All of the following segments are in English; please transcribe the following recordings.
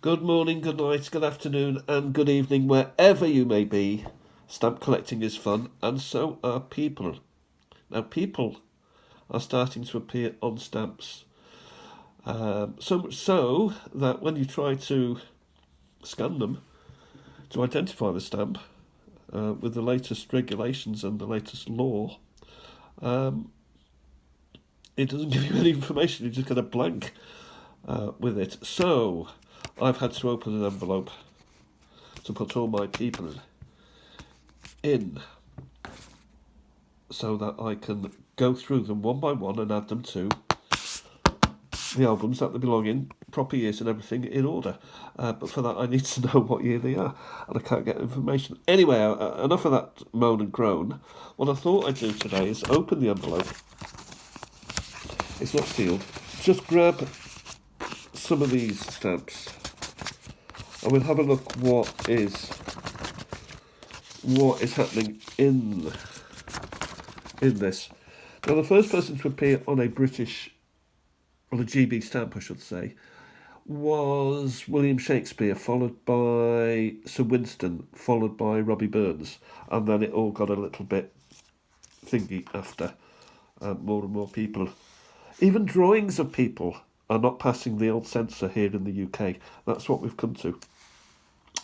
Good morning, good night, good afternoon, and good evening, wherever you may be. Stamp collecting is fun, and so are people. Now, people are starting to appear on stamps. So much so that when you try to scan them to identify the stamp, with the latest regulations and the latest law, it doesn't give you any information. You just get a blank with it. So I've had to open an envelope to put all my people in so that I can go through them one by one and add them to the albums that they belong in, proper years and everything in order. But for that, I need to know what year they are, and I can't get information. Anyway, enough of that moan and groan. What I thought I'd do today is open the envelope. It's not sealed. Just grab some of these stamps, and we'll have a look what is happening in this. Now, the first person to appear on a GB stamp, I should say, was William Shakespeare, followed by Sir Winston, followed by Robbie Burns, and then it all got a little bit thingy after more and more people. Even drawings of people are not passing the old censor here in the UK. That's what we've come to.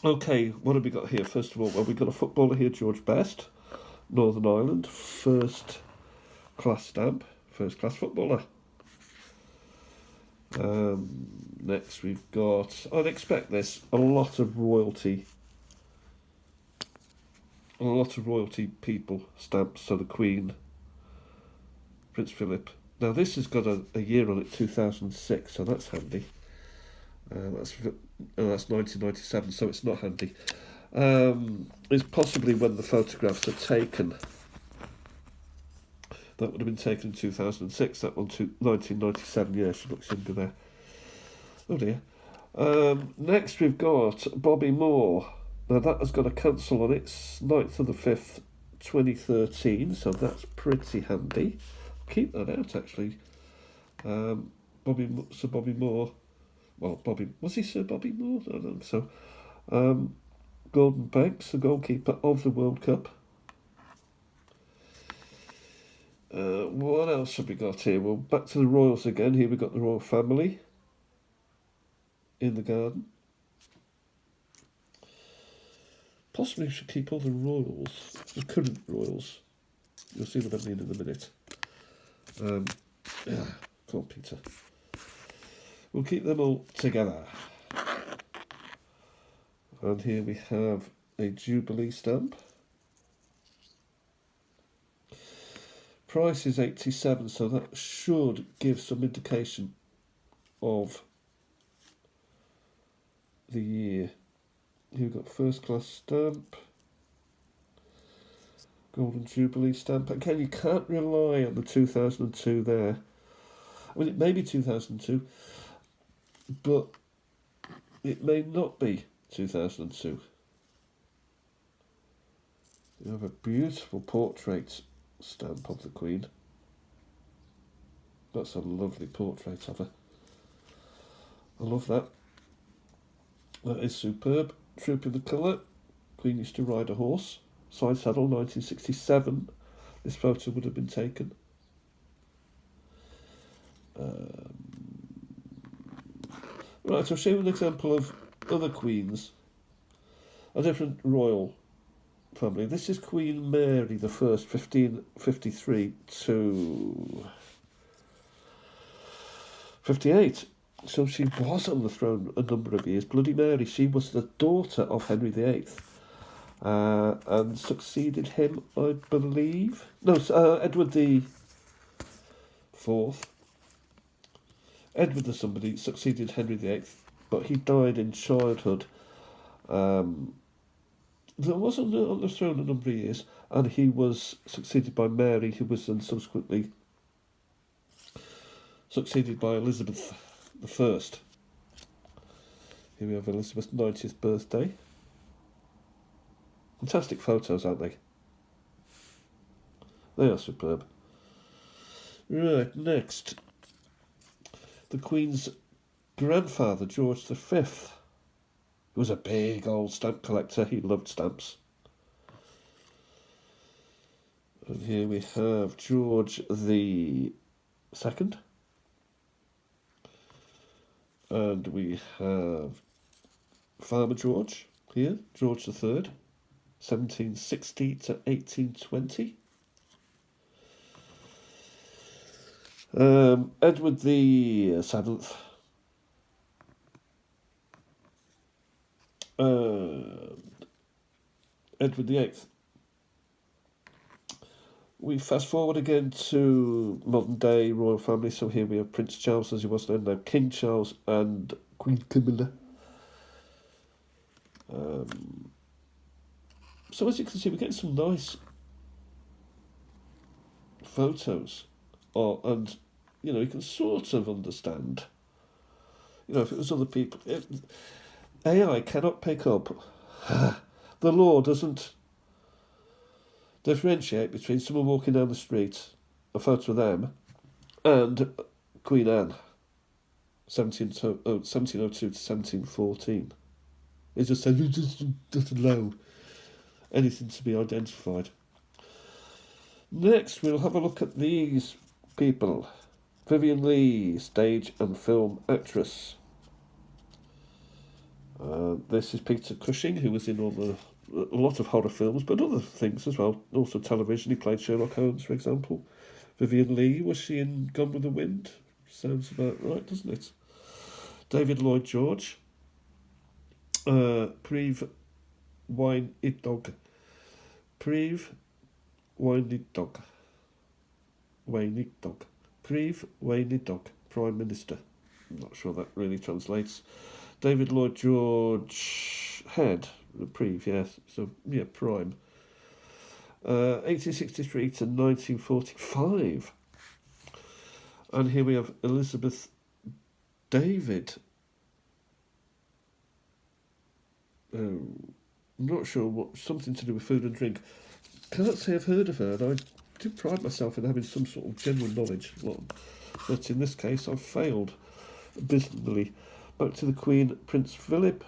Okay, what have we got here? First of all, well, we've got a footballer here, George Best, Northern Ireland, first class stamp, first class footballer. Next we've got, I'd expect this, a lot of royalty people stamps, so the Queen, Prince Philip. Now this has got a year on it, 2006, so that's handy. That's 1997, so it's not handy. It's possibly when the photographs are taken. That would have been taken in 2006, that one, 1997, yeah, she looks younger there. Oh dear. Next we've got Bobby Moore. Now that has got a cancel on it, 9th of the 5th, 2013, so that's pretty handy. Keep that out, actually. Sir Bobby Moore. Well, was he Sir Bobby Moore? I don't think so. Gordon Banks, the goalkeeper of the World Cup. What else have we got here? Well, back to the Royals again. Here we've got the Royal Family in the garden. Possibly we should keep all the Royals, the current Royals. You'll see what I mean in a minute. Come on, Peter. We'll keep them all together. And here we have a Jubilee stamp. Price is 87, so that should give some indication of the year. Here we've got first class stamp, Golden Jubilee stamp. Again, you can't rely on the 2002 there. I mean, it may be 2002, but it may not be 2002. You have a beautiful portrait stamp of the Queen. That's a lovely portrait of her. I love that. That is superb. Troop in the colour. Queen used to ride a horse. Side saddle, 1967. This photo would have been taken. Right, I'll show you an example of other queens. A different royal family. This is Queen Mary the First, 1553 to 58. So she was on the throne a number of years. Bloody Mary, she was the daughter of Henry VIII, and succeeded him, I believe. No, Edward the Fourth. Edward the somebody succeeded Henry VIII, but he died in childhood. There was on the throne a number of years, and he was succeeded by Mary, who was then subsequently succeeded by Elizabeth the First. Here we have Elizabeth's 90th birthday. Fantastic photos, aren't they? They are superb. Right, next. The Queen's grandfather, George V. He was a big old stamp collector. He loved stamps. And here we have George the Second. And we have Farmer George here, George the Third, 1760 to 1820. Edward the Seventh. Edward the Eighth. We fast forward again to modern day royal family. So here we have Prince Charles, as he was known now, King Charles and Queen Camilla. So as you can see, we're getting some nice photos, and you can sort of understand. If it was other people, AI cannot pick up. The law doesn't differentiate between someone walking down the street, a photo of them, and Queen Anne, 1702 to 1714. It just says it doesn't allow anything to be identified. Next, we'll have a look at these people. Vivien Leigh, stage and film actress. This is Peter Cushing, who was in a lot of horror films, but other things as well. Also television. He played Sherlock Holmes, for example. Vivien Leigh, was she in Gone with the Wind? Sounds about right, doesn't it? David Lloyd George. Preve Weinidog. Preve Weinidog. Preve Weinidog, Prime Minister. I'm not sure that really translates. David Lloyd George Head, Preve, yes. So, yeah, Prime. 1863 to 1945. And here we have Elizabeth David. I'm not sure what, something to do with food and drink. Can't say I've heard of her, and I do pride myself in having some sort of genuine knowledge. But in this case, I've failed abysmally. Back to the Queen, Prince Philip.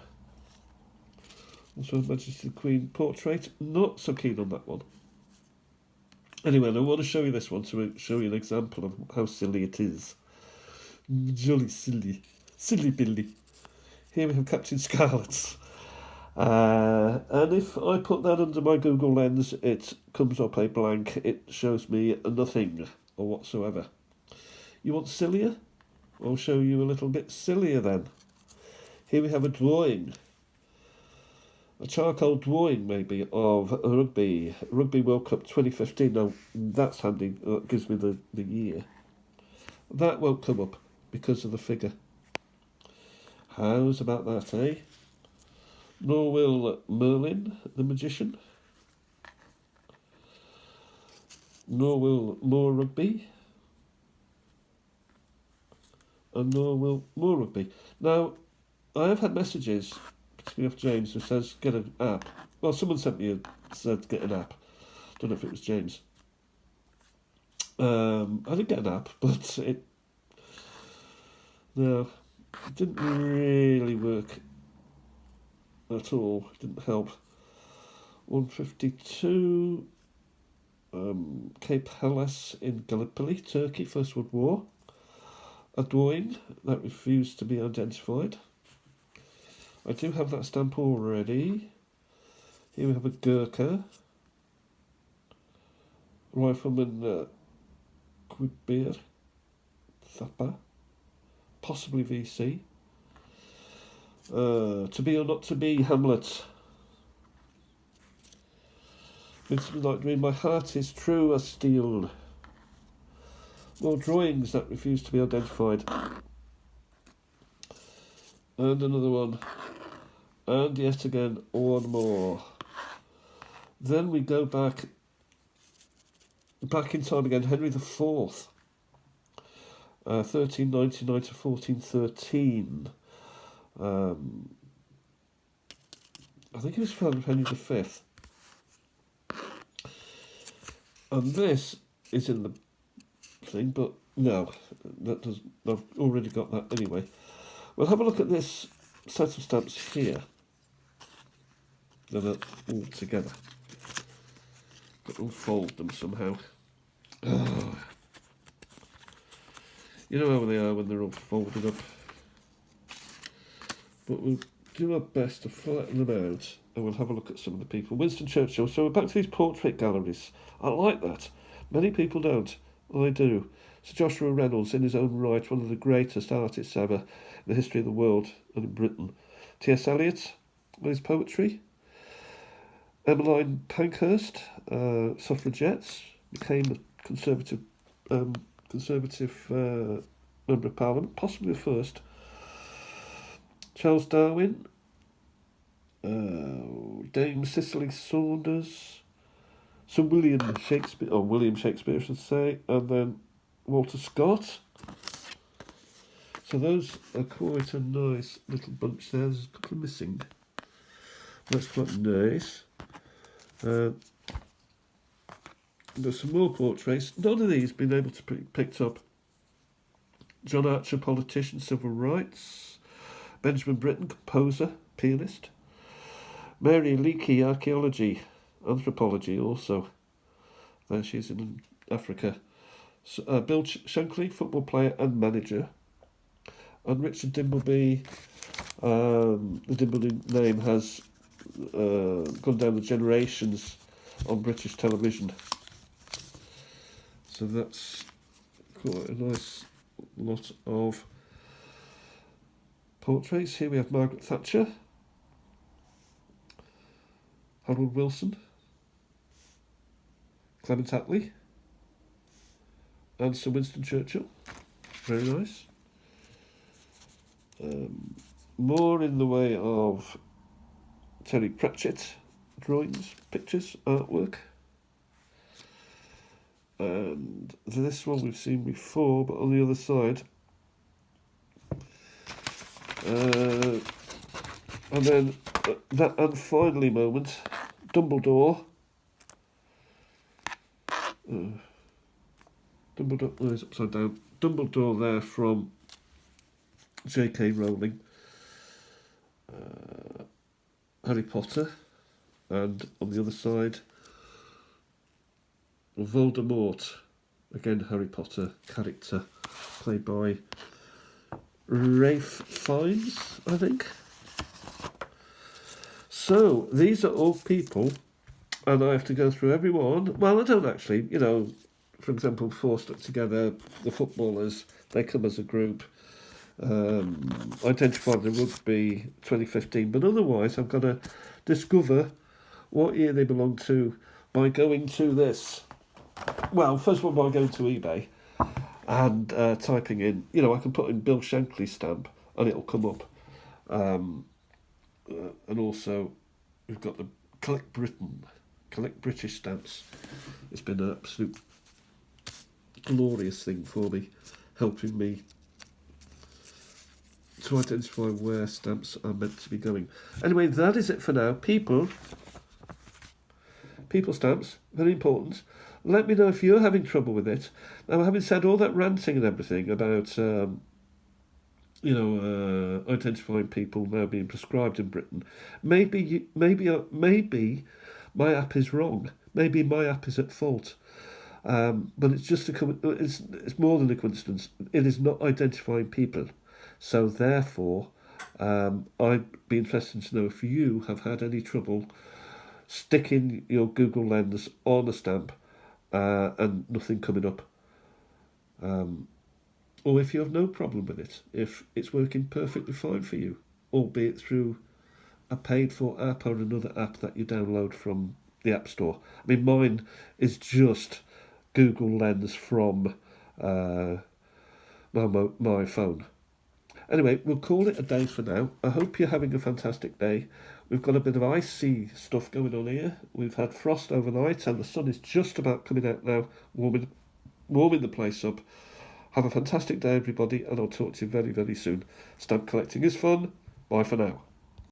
Also, Her Majesty the Queen portrait. Not so keen on that one. Anyway, I want to show you this one to show you an example of how silly it is. Jolly silly. Silly Billy. Here we have Captain Scarlet. And if I put that under my Google Lens, it comes up a blank. It shows me nothing or whatsoever. You want sillier? I'll show you a little bit sillier then. Here we have a drawing. A charcoal drawing, maybe, of rugby. Rugby World Cup 2015. Now, that's handy. That gives me the year. That won't come up because of the figure. How's about that, eh? Nor will Merlin, the magician. Nor will more rugby. And nor will more rugby. Now, I have had messages, particularly off James, who says get an app. Well, someone said get an app. Don't know if it was James. I did get an app, but it didn't really work at all. It didn't help. 152, Cape Helles in Gallipoli, Turkey, First World War. A drawing that refused to be identified. I do have that stamp already. Here we have a Gurkha. Rifleman Quibir Thapa. Possibly VC. To be or not to be, Hamlet. Vincent like dream, my heart is true as steel. More drawings that refuse to be identified. And another one. And yet again, one more. Then we go back in time again, Henry IV. 1399 to 1413. I think it was found of Henry V. And this is in the thing, but no, I've already got that anyway. We'll have a look at this set of stamps here. Then all together. Got to unfold them somehow. Oh. You know how they are when they're all folded up. But we'll do our best to flatten them out, and we'll have a look at some of the people. Winston Churchill. So we're back to these portrait galleries. I like that. Many people don't. I do. Sir Joshua Reynolds, in his own right, one of the greatest artists ever in the history of the world and in Britain. T.S. Eliot, with his poetry. Emmeline Pankhurst, suffragettes, became a Conservative Member of Parliament, possibly the first. Charles Darwin, Dame Cicely Saunders, Sir William Shakespeare, or William Shakespeare, I should say, and then Walter Scott. So those are quite a nice little bunch there. There's a couple missing. That's quite nice. There's some more portraits. None of these been able to be picked up. John Archer, politician, civil rights. Benjamin Britten, composer, pianist. Mary Leakey, archaeology, anthropology also. There she's in Africa. So, Bill Shankly, football player and manager. And Richard Dimbleby, the Dimbleby name has gone down the generations on British television. So that's quite a nice lot of portraits. Here we have Margaret Thatcher, Harold Wilson, Clement Attlee, and Sir Winston Churchill. Very nice. More in the way of Terry Pratchett drawings, pictures, artwork. And this one we've seen before, but on the other side. And then that and finally moment, Dumbledore. Dumbledore is upside down. Dumbledore there from J.K. Rowling. Harry Potter. And on the other side, Voldemort. Again, Harry Potter character played by Ralph Fiennes, I think. So, these are all people, and I have to go through every one. Well, I don't actually, for example, Four Stuck Together, the footballers, they come as a group. Identify the rugby 2015, but otherwise I'm going to discover what year they belong to by going to this. Well, first of all, by going to eBay and typing in, I can put in Bill Shankly stamp and it'll come up. And also, we've got the Collect British stamps. It's been an absolute glorious thing for me, helping me to identify where stamps are meant to be going. Anyway, that is it for now. People stamps, very important. Let me know if you're having trouble with it. Now, having said all that ranting and everything about, identifying people now being prescribed in Britain, maybe my app is wrong. Maybe my app is at fault. But it's just it's more than a coincidence. It is not identifying people. So therefore, I'd be interested to know if you have had any trouble sticking your Google Lens on a stamp and nothing coming up. Or if you have no problem with it, if it's working perfectly fine for you, albeit through a paid-for app or another app that you download from the App Store. I mean, mine is just Google Lens from my phone. Anyway, we'll call it a day for now. I hope you're having a fantastic day. We've got a bit of icy stuff going on here. We've had frost overnight and the sun is just about coming out now, warming the place up. Have a fantastic day, everybody, and I'll talk to you very, very soon. Stamp collecting is fun. Bye for now.